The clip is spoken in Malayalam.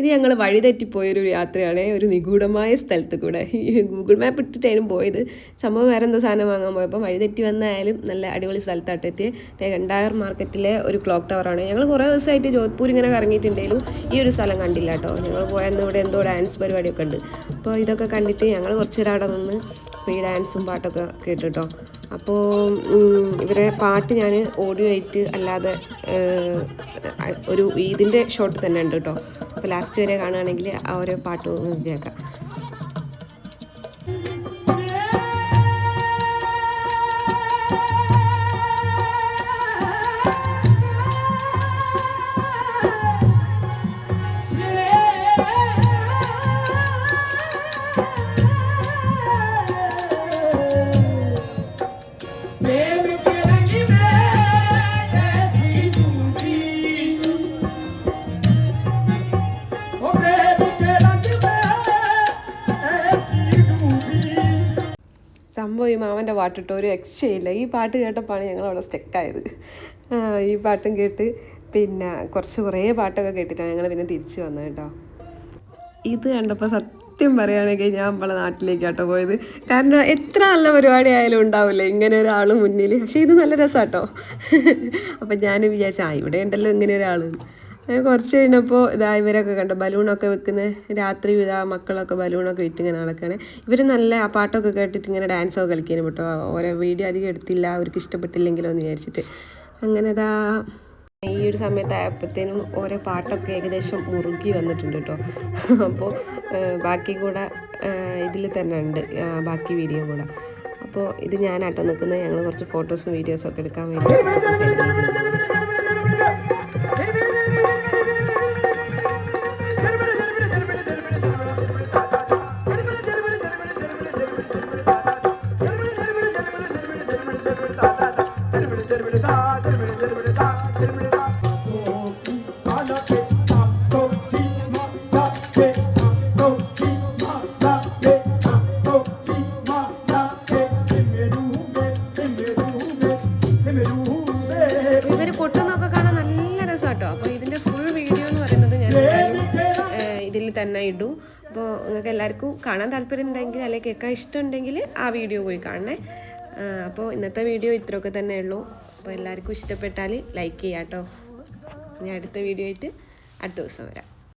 ഇത് ഞങ്ങൾ വഴിതെറ്റിപ്പോയൊരു യാത്രയാണ്, ഒരു നിഗൂഢമായ സ്ഥലത്ത് കൂടെ. ഗൂഗിൾ മാപ്പ് ഇട്ടിട്ടായിരുന്നു പോയത്. സംഭവം വേറെ എന്തോ സാധനം വാങ്ങാൻ പോയപ്പോൾ വഴിതെറ്റി വന്നായാലും നല്ല അടിപൊളി സ്ഥലത്തായിട്ട് എത്തിയത് ഗണ്ടായർ മാർക്കറ്റിലെ ഒരു ക്ലോക്ക് ടവറാണ്. ഞങ്ങൾ കുറേ ദിവസമായിട്ട് ജോധ്പൂർ ഇങ്ങനെ കറങ്ങിയിട്ടുണ്ടെങ്കിലും ഈ ഒരു സ്ഥലം കണ്ടില്ല കേട്ടോ. ഞങ്ങൾ പോയെന്ന് ഇവിടെ എന്തോ ഡാൻസ് പരിപാടിയൊക്കെ ഉണ്ട്. അപ്പോൾ ഇതൊക്കെ കണ്ടിട്ട് ഞങ്ങൾ കുറച്ച് നേരം അവിടെ നിന്ന് ഇപ്പോൾ ഈ ഡാൻസും പാട്ടൊക്കെ കേട്ടിട്ടോ. അപ്പോൾ ഇവരെ പാട്ട് ഞാൻ ഓഡിയോ ആയിട്ട് അല്ലാതെ ഒരു ഇതിൻ്റെ ഷോട്ട് തന്നെ ഉണ്ട് കേട്ടോ. അപ്പോൾ ലാസ്റ്റ് വരെ കാണുകയാണെങ്കിൽ ആ ഓരോ പാട്ട് കേൾക്കാം. സംഭവം ഈ മാമൻ്റെ പാട്ടിട്ട് ഒരു രക്ഷയില്ല. ഈ പാട്ട് കേട്ടപ്പോഴാണ് ഞങ്ങളവിടെ സ്റ്റക്കായത്. ഈ പാട്ടും കേട്ട് പിന്നെ കുറേ പാട്ടൊക്കെ കേട്ടിട്ടാണ് ഞങ്ങൾ പിന്നെ തിരിച്ചു വന്നത് കേട്ടോ. ഇത് കണ്ടപ്പോൾ സത്യം പറയുകയാണെങ്കിൽ ഞാൻ നമ്മളെ നാട്ടിലേക്കാട്ടോ പോയത്. കാരണം എത്ര നല്ല പരിപാടി ആയാലും ഉണ്ടാവില്ലേ ഇങ്ങനെ ഒരാൾ മുന്നിൽ. പക്ഷേ ഇത് നല്ല രസമാട്ടോ. അപ്പം ഞാൻ വിചാരിച്ചു ഇവിടെ ഉണ്ടല്ലോ ഇങ്ങനെ ഒരാൾ. കുറച്ച് കഴിഞ്ഞപ്പോൾ ഇവരൊക്കെ കണ്ടോ ബലൂണൊക്കെ വെക്കുന്ന രാത്രി മക്കളൊക്കെ ബലൂണൊക്കെ വിറ്റ് ഇങ്ങനെ നടക്കുകയാണ്. ഇവർ നല്ല ആ പാട്ടൊക്കെ കേട്ടിട്ട് ഇങ്ങനെ ഡാൻസൊക്കെ കളിക്കാനും കേട്ടോ. ഓരോ വീഡിയോ അധികം എടുത്തില്ല, അവർക്ക് ഇഷ്ടപ്പെട്ടില്ലെങ്കിലോ എന്ന് വിചാരിച്ചിട്ട്. അങ്ങനെ ഈ ഒരു സമയത്തായപ്പോഴത്തേനും ഓരോ പാട്ടൊക്കെ ഏകദേശം മുറുകി വന്നിട്ടുണ്ട് കേട്ടോ. അപ്പോൾ ബാക്കി കൂടെ ഇതിൽ തന്നെ ഉണ്ട്, ബാക്കി വീഡിയോ കൂടെ. അപ്പോൾ ഇത് ഞാനാട്ടോ നിൽക്കുന്നത്. ഞങ്ങൾ കുറച്ച് ഫോട്ടോസും വീഡിയോസും ഒക്കെ എടുക്കാൻ വേണ്ടി തന്നെ ഇടും. അപ്പോൾ നിങ്ങൾക്ക് എല്ലാവർക്കും കാണാൻ താല്പര്യം ഉണ്ടെങ്കിൽ അല്ലെങ്കിൽ കേൾക്കാൻ ഇഷ്ടമുണ്ടെങ്കിൽ ആ വീഡിയോ പോയി കാണണേ. അപ്പോൾ ഇന്നത്തെ വീഡിയോ ഇത്രയൊക്കെ തന്നെ ഉള്ളൂ. അപ്പോൾ എല്ലാവർക്കും ഇഷ്ടപ്പെട്ടാൽ ലൈക്ക് ചെയ്യാം കേട്ടോ. ഇനി അടുത്ത വീഡിയോ ആയിട്ട് അടുത്ത ദിവസം വരാം.